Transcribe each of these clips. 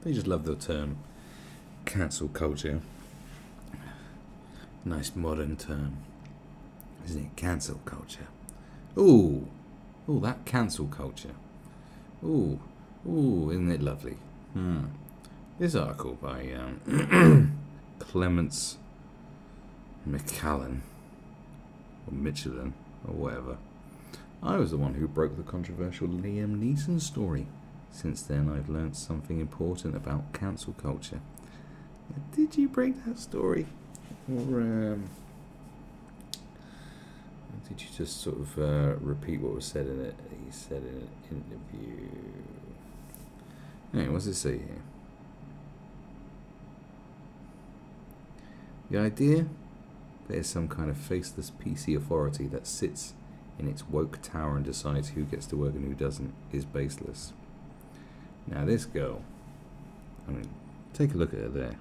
They just love the term cancel culture. Nice modern term, isn't it? Cancel culture. Ooh, that cancel culture. Ooh, isn't it lovely? This article by Clements McCallan, or Michelin, or whatever. I was the one who broke the controversial Liam Neeson story. Since then, I've learnt something important about cancel culture. Did you break that story? Or did you just sort of repeat what was said in it? He said in an interview. Anyway, what's it say here? The idea there's some kind of faceless PC authority that sits in its woke tower and decides who gets to work and who doesn't is baseless. Now this girl, I mean, take a look at her there.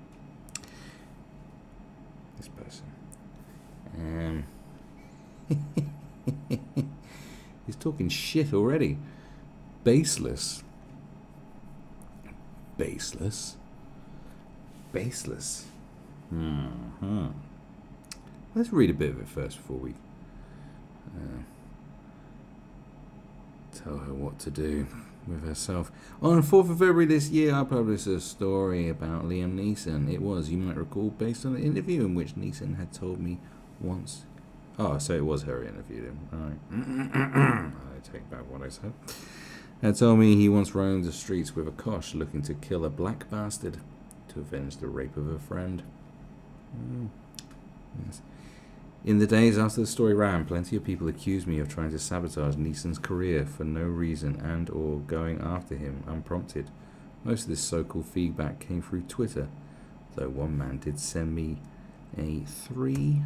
This person. He's talking shit already. Baseless. Baseless. Baseless. Let's read a bit of it first before we tell her what to do with herself. On 4th of February this year, I published a story about Liam Neeson. It was, you might recall, based on an interview in which Neeson had told me once. Oh, so it was her who interviewed him. Right. I take back what I said. Had told me he once roamed the streets with a kosh looking to kill a black bastard to avenge the rape of a friend. Yes. In the days after the story ran, plenty of people accused me of trying to sabotage Neeson's career for no reason and or going after him unprompted. Most of this so-called feedback came through Twitter, though one man did send me a three-page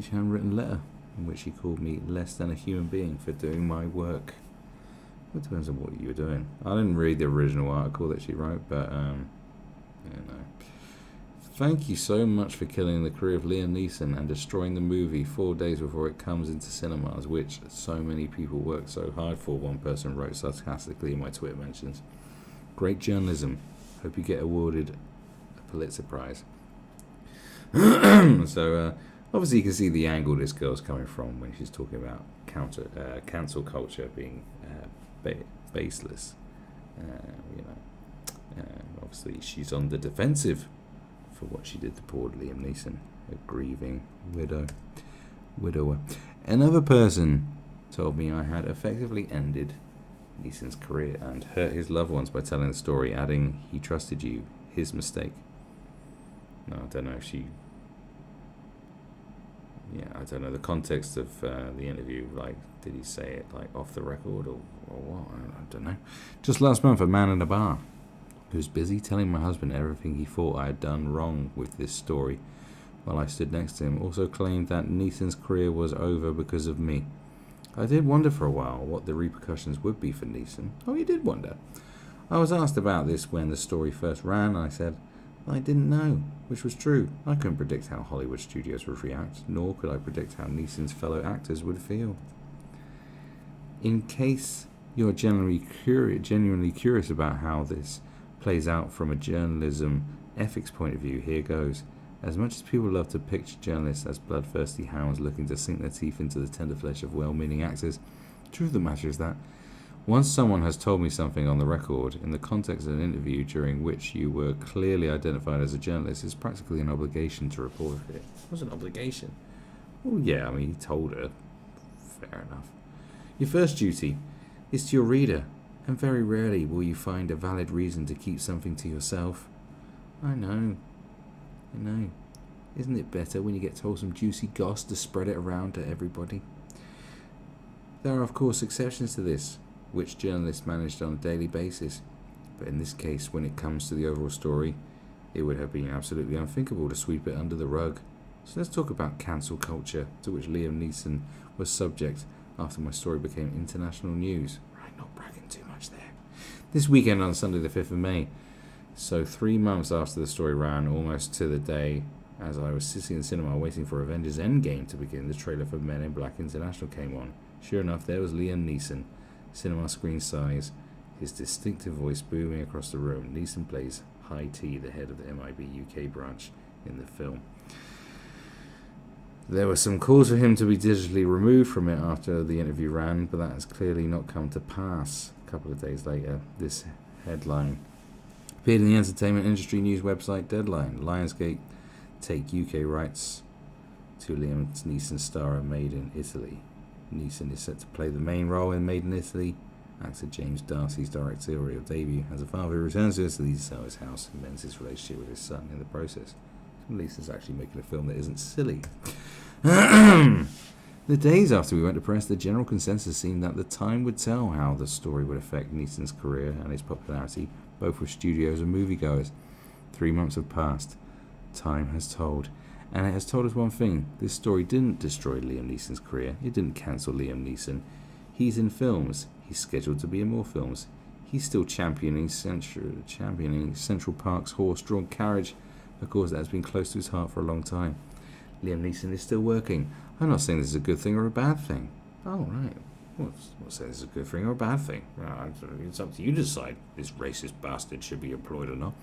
handwritten letter in which he called me less than a human being for doing my work. It depends on what you were doing. I didn't read the original article that she wrote, but Thank you so much for killing the career of Liam Neeson and destroying the movie 4 days before it comes into cinemas, which so many people worked so hard for, one person wrote sarcastically in my Twitter mentions. Great journalism. Hope you get awarded a Pulitzer Prize. So, obviously you can see the angle this girl's coming from when she's talking about cancel culture being baseless. Obviously she's on the defensive for what she did to poor Liam Neeson, a grieving widower. Another person told me I had effectively ended Neeson's career and hurt his loved ones by telling the story, adding, "He trusted you, his mistake." No, I don't know if she... I don't know the context of the interview. Like, did he say it like off the record or what? I don't know. Just last month, a man in a bar who was busy telling my husband everything he thought I had done wrong with this story while I stood next to him also claimed that Neeson's career was over because of me. I did wonder for a while what the repercussions would be for Neeson. Oh, you did wonder. I was asked about this when the story first ran, and I said I didn't know, which was true. I couldn't predict how Hollywood studios would react, nor could I predict how Neeson's fellow actors would feel. In case you're genuinely curious about how this plays out from a journalism ethics point of view, here goes. As much as people love to picture journalists as bloodthirsty hounds looking to sink their teeth into the tender flesh of well-meaning actors, the truth of the matter is that once someone has told me something on the record, in the context of an interview during which you were clearly identified as a journalist, it's practically an obligation to report it. It was an obligation. Well, yeah, I mean, he told her. Fair enough. Your first duty is to your reader, and very rarely will you find a valid reason to keep something to yourself. I know. Isn't it better when you get told some juicy goss to spread it around to everybody? There are, of course, exceptions to this, which journalists managed on a daily basis. But in this case, when it comes to the overall story, it would have been absolutely unthinkable to sweep it under the rug. So let's talk about cancel culture, to which Liam Neeson was subject after my story became international news. Right, not bragging too much there. This weekend on Sunday the 5th of May, so 3 months after the story ran, almost to the day, As I was sitting in the cinema waiting for Avengers Endgame to begin, the trailer for Men in Black International came on. Sure enough, there was Liam Neeson, cinema screen size, his distinctive voice booming across the room. Neeson plays High T, the head of the MIB UK branch in the film. There were some calls for him to be digitally removed from it after the interview ran, but that has clearly not come to pass. A couple of days later, this headline appeared in the entertainment industry news website Deadline. Lionsgate take UK rights to Liam Neeson's star Made in Italy. Neeson is set to play the main role in Made in Italy. Actor James Darcy's directorial debut. As a father who returns to Italy to sell his house and mends his relationship with his son in the process. Neeson's actually making a film that isn't silly. The days after we went to press, the general consensus seemed that the time would tell how the story would affect Neeson's career and his popularity, both with studios and moviegoers. 3 months have passed. Time has told. And it has told us one thing. This story didn't destroy Liam Neeson's career. It didn't cancel Liam Neeson. He's in films. He's scheduled to be in more films. He's still championing Central Park's horse-drawn carriage, a cause that has been close to his heart for a long time. Liam Neeson is still working. I'm not saying this is a good thing or a bad thing. Oh, right. I'm not saying this is a good thing or a bad thing. It's up to you to decide this racist bastard should be employed or not.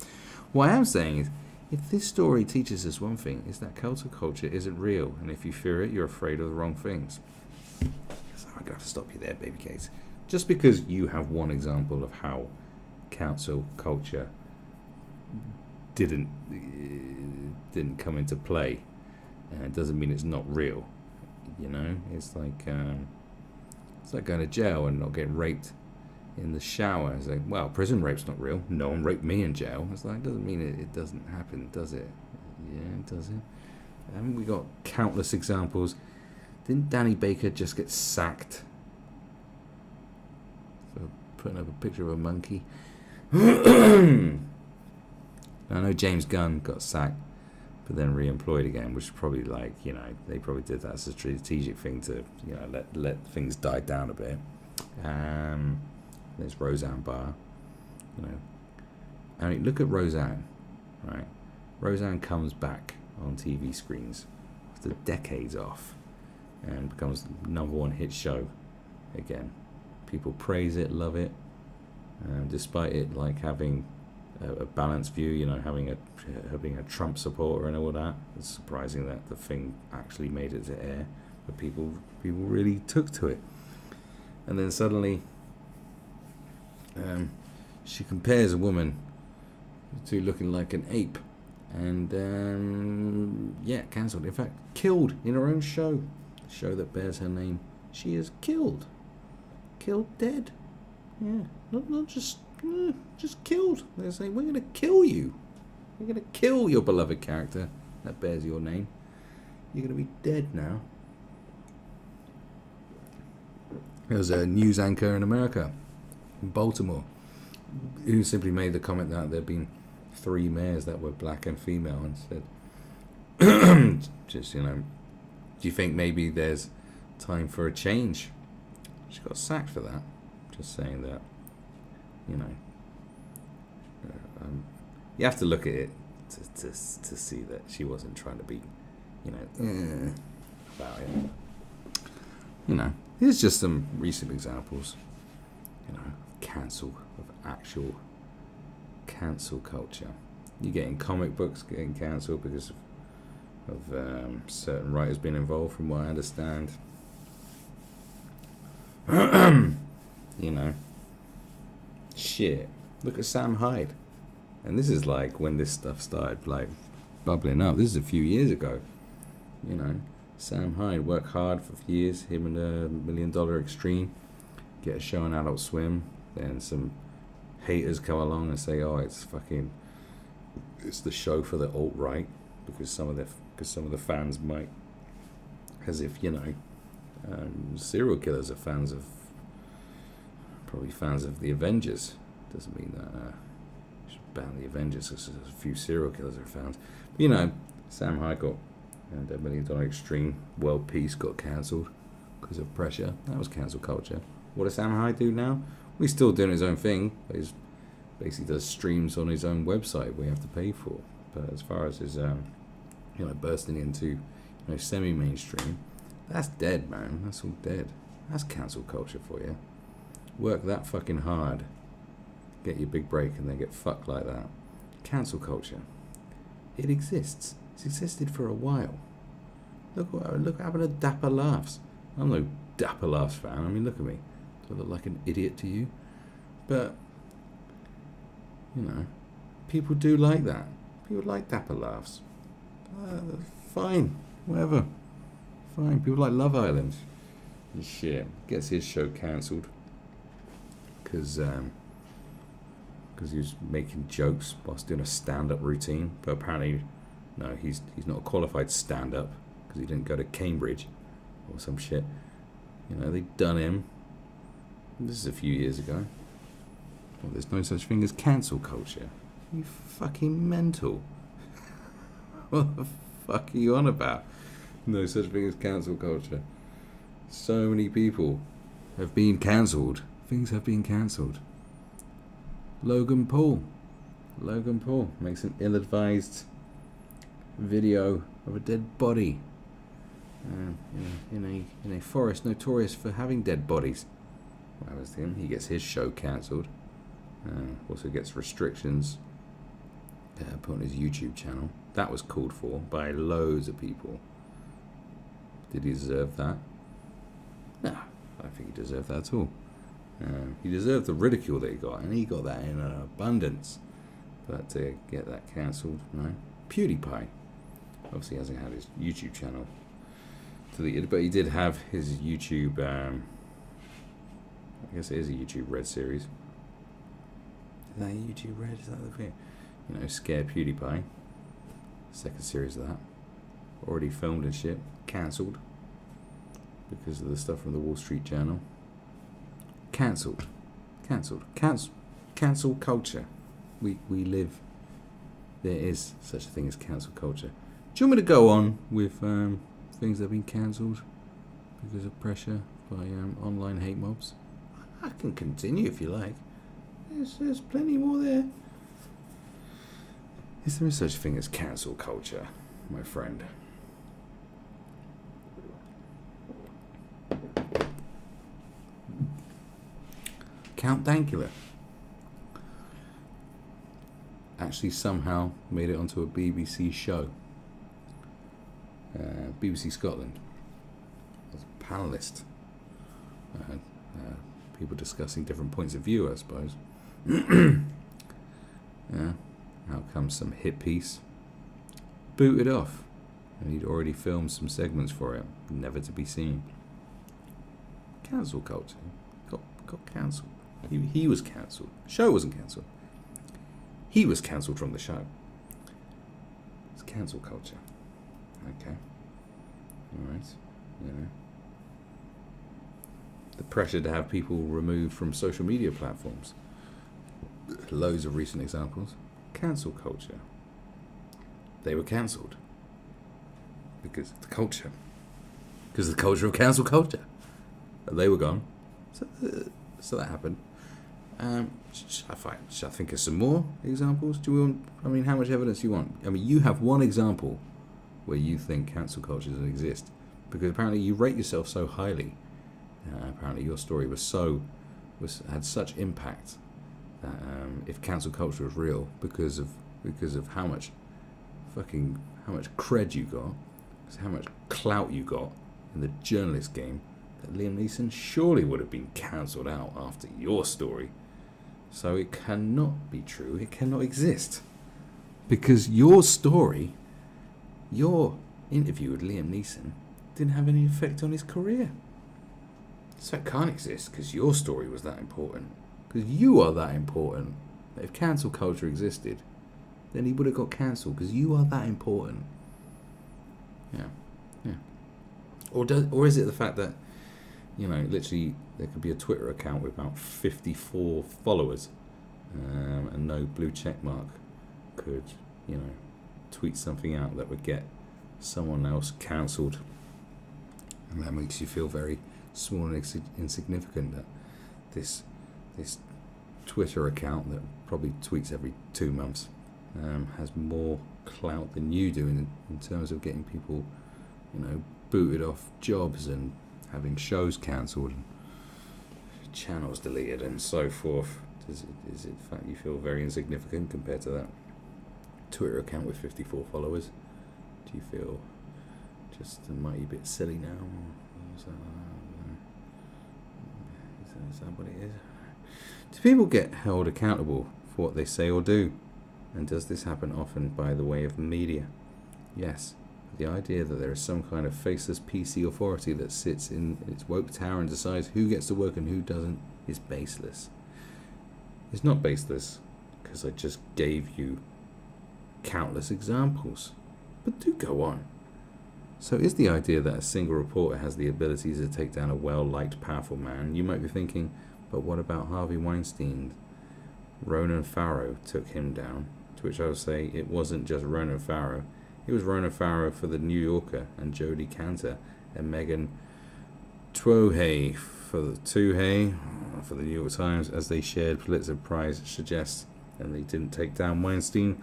What I am saying is, if this story teaches us one thing, is that cancel culture isn't real, and if you fear it, you're afraid of the wrong things. So I'm going to have to stop you there, baby case. Just because you have one example of how cancel culture didn't come into play, doesn't mean it's not real. You know, it's like going to jail and not getting raped in the shower. It's like, well, prison rape's not real. No one raped me in jail. It's like, doesn't mean it doesn't happen, does it? Yeah, does it? Haven't we got countless examples? Didn't Danny Baker just get sacked for putting up a picture of a monkey? I know James Gunn got sacked, but then re-employed again, which is probably like, you know, they probably did that as a strategic thing to, you know, let things die down a bit. There's Roseanne Barr, you know. I mean, look at Roseanne, right? Roseanne comes back on TV screens after decades off and becomes the #1 hit show again. People praise it, love it, despite it like having a balanced view, you know, her being a Trump supporter and all that. It's surprising that the thing actually made it to air, but people really took to it. And then suddenly, she compares a woman to looking like an ape, and cancelled. In fact, killed in her own show, the show that bears her name. She is killed dead. Yeah, not just killed. They're saying, we're going to kill you. We're going to kill your beloved character that bears your name. You're going to be dead now. There was a news anchor in America, in Baltimore, who simply made the comment that there had been 3 mayors that were black and female, and said, just, you know, do you think maybe there's time for a change? She got sacked for that. Just saying that, you know, you have to look at it to see that she wasn't trying to be, you know, about it. You know, here's just some recent examples, you know, actual cancel culture. You get in comic books getting cancelled because of certain writers being involved, from what I understand. You know, shit. Look at Sam Hyde. And this is like when this stuff started like bubbling up. This is a few years ago. You know, Sam Hyde worked hard for years, him and a $1 Million Extreme, get a show on Adult Swim. Then some haters come along and say, oh, it's the show for the alt-right, because some of the fans might, as if, you know, serial killers are probably fans of the Avengers. Doesn't mean that you should ban the Avengers because a few serial killers are fans. But, you know, Sam Hyde got, and $1 Million Extreme, World Peace got cancelled because of pressure. That was cancel culture. What does Sam Hyde do now? Well, he's still doing his own thing. He basically does streams on his own website we have to pay for. But as far as his bursting into, semi-mainstream. That's dead, man. That's all dead. That's cancel culture for you. Work that fucking hard, get your big break, and then get fucked like that. Cancel culture. It exists. It's existed for a while. Look what happened to Dapper Laughs. I'm no Dapper Laughs fan. I mean, look at me. Do I look like an idiot to you? But, people do like that. People like Dapper Laughs. Fine. Whatever. Fine. People like Love Island. And shit. Gets his show cancelled. Because he was making jokes whilst doing a stand-up routine. But apparently, no, he's not a qualified stand-up because he didn't go to Cambridge or some shit. They done him. This is a few years ago. Well, there's no such thing as cancel culture. You fucking mental. What the fuck are you on about? No such thing as cancel culture. So many people have been cancelled. Things have been cancelled. Logan Paul makes an ill-advised video of a dead body in a forest notorious for having dead bodies. What happens to him? He gets his show cancelled. Also gets restrictions put on his YouTube channel. That was called for by loads of people. Did he deserve that? No, I don't think he deserved that at all. He deserved the ridicule that he got, and he got that in an abundance. But to get that cancelled, no. PewDiePie obviously hasn't had his YouTube channel deleted, but he did have his YouTube, I guess it is a YouTube Red series. Is that YouTube Red? Is that the thing? Scare PewDiePie. Second series of that. Already filmed and shit. Cancelled. Because of the stuff from the Wall Street Journal. Cancelled culture. We live. There is such a thing as cancel culture. Do you want me to go on with things that have been cancelled because of pressure by online hate mobs? I can continue if you like. There's plenty more there. Is there such a thing as cancel culture, my friend? Count Dankula actually somehow made it onto a BBC show. BBC Scotland. As a panellist. People discussing different points of view, I suppose. Yeah. Out comes some hit piece. Booted off. And he'd already filmed some segments for it. Never to be seen. Cancel culture. Got cancelled. He was cancelled. The show wasn't cancelled. He was cancelled from the show. It's cancel culture. Okay. Alright. The pressure to have people removed from social media platforms. Loads of recent examples. Cancel culture. They were cancelled. Because of the culture. Because of the culture of cancel culture. They were gone. So that happened. Should I think of some more examples? Do you want? How much evidence do you want? You have one example where you think cancel culture doesn't exist, because apparently you rate yourself so highly. Apparently your story had such impact that if cancel culture was real, because of how much cred you got, how much clout you got in the journalist game, that Liam Neeson surely would have been cancelled out after your story. So it cannot be true. It cannot exist. Because your story, your interview with Liam Neeson, didn't have any effect on his career. So it can't exist because your story was that important. Because you are that important. If cancel culture existed, then he would have got cancelled because you are that important. Yeah. Or is it the fact that, literally there could be a Twitter account with about 54 followers and no blue check mark could, tweet something out that would get someone else cancelled, and that makes you feel very small and insignificant, that this Twitter account that probably tweets every 2 months has more clout than you do in terms of getting people, booted off jobs and having shows cancelled and channels deleted and so forth. Is it the fact you feel very insignificant compared to that Twitter account with 54 followers? Do you feel just a mighty bit silly now? Is that what it is? Do people get held accountable for what they say or do? And does this happen often by the way of media? Yes. The idea that there is some kind of faceless PC authority that sits in its woke tower and decides who gets to work and who doesn't is baseless. It's not baseless because I just gave you countless examples. But do go on. So is the idea that a single reporter has the ability to take down a well-liked, powerful man? You might be thinking, but what about Harvey Weinstein? Ronan Farrow took him down. To which I would say it wasn't just Ronan Farrow. It was Ronan Farrow for the New Yorker and Jodie Cantor and Megan Twohay for the New York Times as they shared Pulitzer Prize suggests, and they didn't take down Weinstein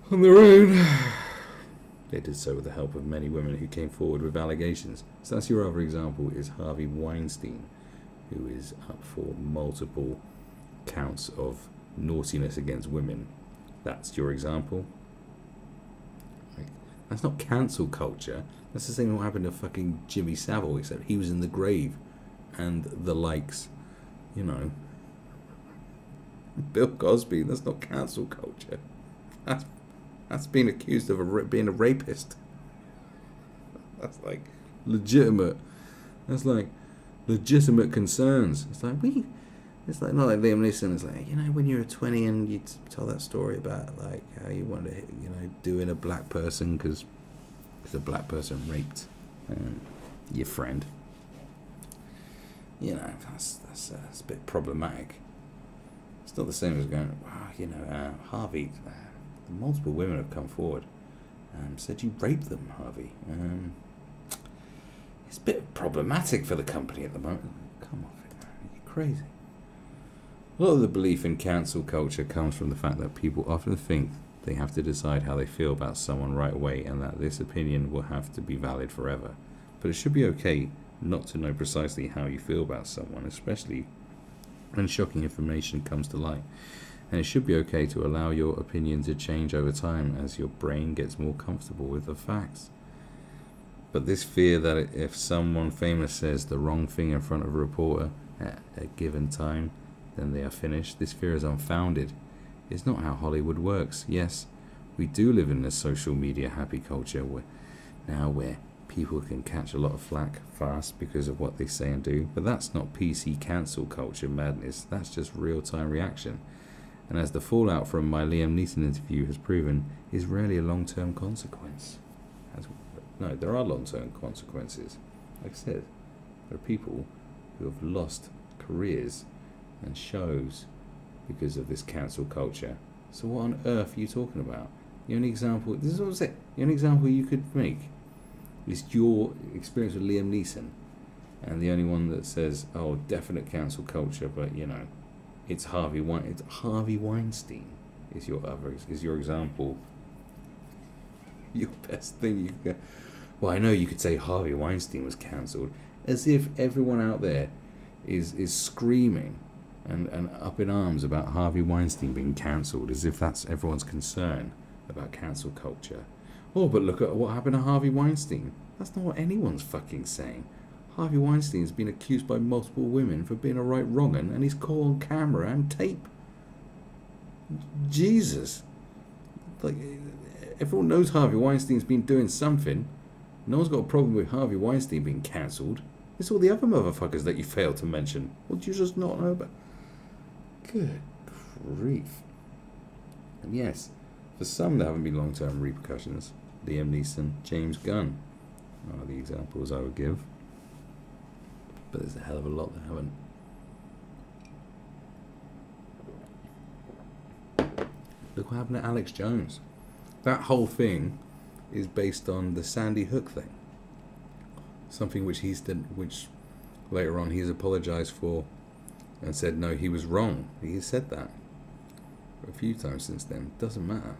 on their own. They did so with the help of many women who came forward with allegations. So that's your other example, is Harvey Weinstein, who is up for multiple counts of naughtiness against women. That's your example. That's not cancel culture. That's the same what happened to fucking Jimmy Savile, except he was in the grave and the likes. Bill Cosby, that's not cancel culture. That's being accused of being a rapist. That's like legitimate. That's like legitimate concerns. It's like not like Liam Neeson. It's like, when you were 20 and you told that story about like how you wanted to, doing a black person because a black person raped your friend. That's a bit problematic. It's not the same as going, Harvey. Multiple women have come forward and said you raped them, Harvey. It's a bit problematic for the company at the moment. Come on, you're crazy. A lot of the belief in cancel culture comes from the fact that people often think they have to decide how they feel about someone right away and that this opinion will have to be valid forever. But it should be okay not to know precisely how you feel about someone, especially when shocking information comes to light. And it should be okay to allow your opinion to change over time as your brain gets more comfortable with the facts. But this fear that if someone famous says the wrong thing in front of a reporter at a given time, then they are finished, this fear is unfounded. It's not how Hollywood works. Yes, we do live in a social media happy culture where people can catch a lot of flack fast because of what they say and do, but that's not PC cancel culture madness, that's just real-time reaction. And as the fallout from my Liam Neeson interview has proven, is rarely a long-term consequence. No, there are long-term consequences. Like I said, there are people who have lost careers and shows because of this cancel culture. So what on earth are you talking about? The only example, this is what I'm saying, the only example you could make is your experience with Liam Neeson. And the only one that says, oh, definite cancel culture, but it's Harvey Weinstein is your example. Your best thing you can. Well, I know you could say Harvey Weinstein was cancelled, as if everyone out there is screaming and up in arms about Harvey Weinstein being cancelled, as if that's everyone's concern about cancel culture. Oh, but look at what happened to Harvey Weinstein. That's not what anyone's fucking saying. Harvey Weinstein's been accused by multiple women for being a right wrong'un, and he's caught on camera and tape. Jesus. Like, everyone knows Harvey Weinstein's been doing something. No one's got a problem with Harvey Weinstein being cancelled. It's all the other motherfuckers that you failed to mention. What do you just not know about? Good grief. And yes, for some there haven't been long-term repercussions. Liam Neeson, James Gunn are the examples I would give. But there's a hell of a lot that haven't. Look what happened to Alex Jones. That whole thing is based on the Sandy Hook thing. Something which which later on he's apologized for and said no, he was wrong. He has said that a few times since then. Doesn't matter.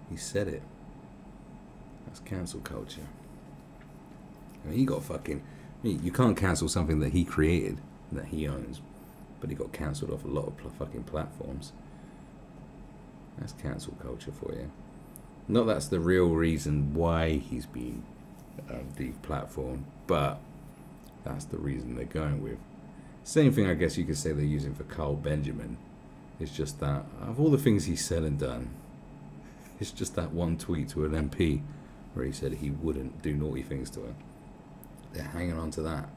He said it. That's cancel culture. I mean, he got fucking... You can't cancel something that he created, that he owns, but he got cancelled off a lot of fucking platforms. That's cancel culture for you. Not that's the real reason why he's been deplatformed, but that's the reason they're going with. Same thing, I guess you could say they're using for Carl Benjamin. It's just that, of all the things he's said and done, it's just that one tweet to an MP where he said he wouldn't do naughty things to her. They're hanging on to that.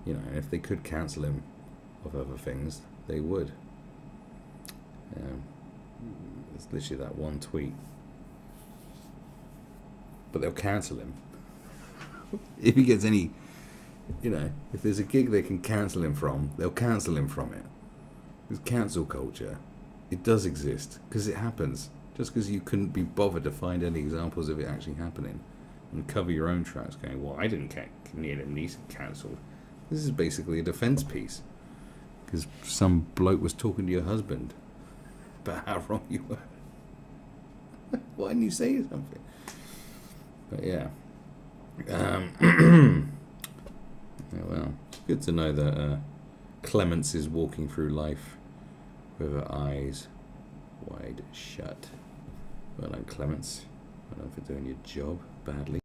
You know, and if they could cancel him of other things, they would. It's literally that one tweet. But they'll cancel him. If he gets any, you know, if there's a gig they can cancel him from, they'll cancel him from it. It's cancel culture. It does exist, because it happens. Just because you couldn't be bothered to find any examples of it actually happening and cover your own tracks going, well, I didn't get Liam Neeson cancelled. This is basically a defence piece. Because some bloke was talking to your husband about how wrong you were. Why didn't you say something? But yeah. Yeah, well, it's good to know that Clemence is walking through life with her eyes wide shut. Well done, Clemence. Well done for doing your job badly.